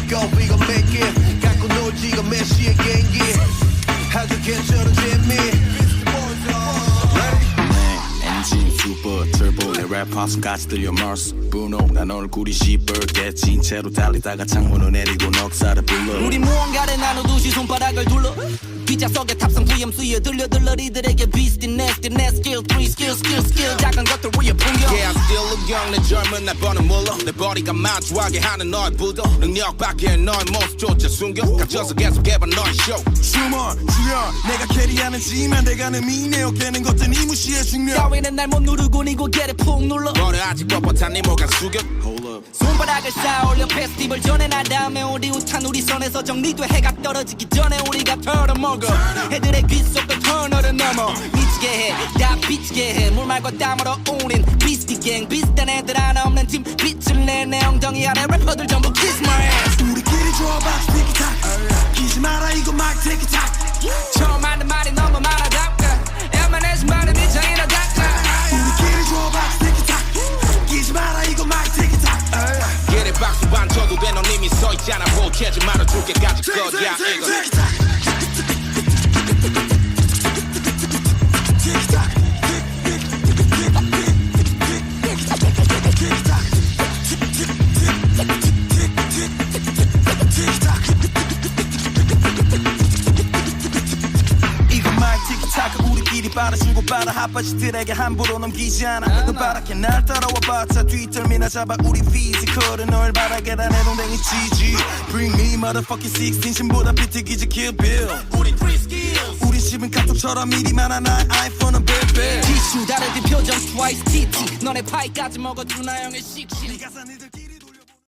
go we gon' make it 갖고 놀지 이건 메시의 개인기 아주 괜찮은 재미 엔진 슈퍼 터보 내 랩 파손까지 들려 머스 분홍 난 얼굴이 시뻘게 진 채로 달리다가 창문을 내리고 넉살을 불러 우리 무언가를 나누듯이 손바닥을 둘러 뒷좌석에 탑승 VMC에 들려 이들에게 beastie nasty skill 3 skill 작은 것들 위에 풍겨 Yeah I'm still a young 내 젊은 날 버는 몰라 내 버리가 마주하게 하는 너의 부도 능력 밖에 너의 모습조차 숨겨 갇혀서 계속해봐 너의 쇼 숨어 주여 내가 캐리하는 지만 내가는 미네어 깨는 것들 이 무시해 중력 따위는 날 못 누르고 니 고개를 푹 눌러 너를 아직 뻣뻣한 네 목안 숙여 손바닥을 쌓아올려 페스티벌 전에 난 다음에 우리 우탄 우리 선에서 정리돼 해가 떨어지기 전에 우리가 털어먹어 애들의 귓속을 터널을 넘어 미치게 해다 비치게 해물 말고 땀으로 우린 비스티갱 비슷한 애들 하나 없는 팀 빛을 내 내 엉덩이 아래 래퍼들 전부 kiss my ass 우리끼리 줘봐 티키타카 기지 마라 이거 막 티키타카 처음 하는 말이 너무 많아답다 애만해서 말은 이장이나 닦아 우리끼리 줘봐 티키타카 기지 마라 이거 막 티키타카 얘네 박수 반 쳐도 돼넌 이미 서있잖아 보채지 말아줄게 가질 거야 이거 우리끼리 빨아주고 빨아 핫바지들에게 함부로 넘기지 않아 너 바랗게 날 따라와봤자 뒷덜미나 잡아 우리 피지컬은 널 바라게다 내 동댕이 치지 Bring me motherfucking 16 신보다 비트기지 kill bill 우리 free skills 우리 집은 카톡처럼 미리만 하나 아이폰은 베베 티슈 다른 네 표정 twice TT 너네 파이까지 먹어주나 형의 식신 이 가사 니들끼리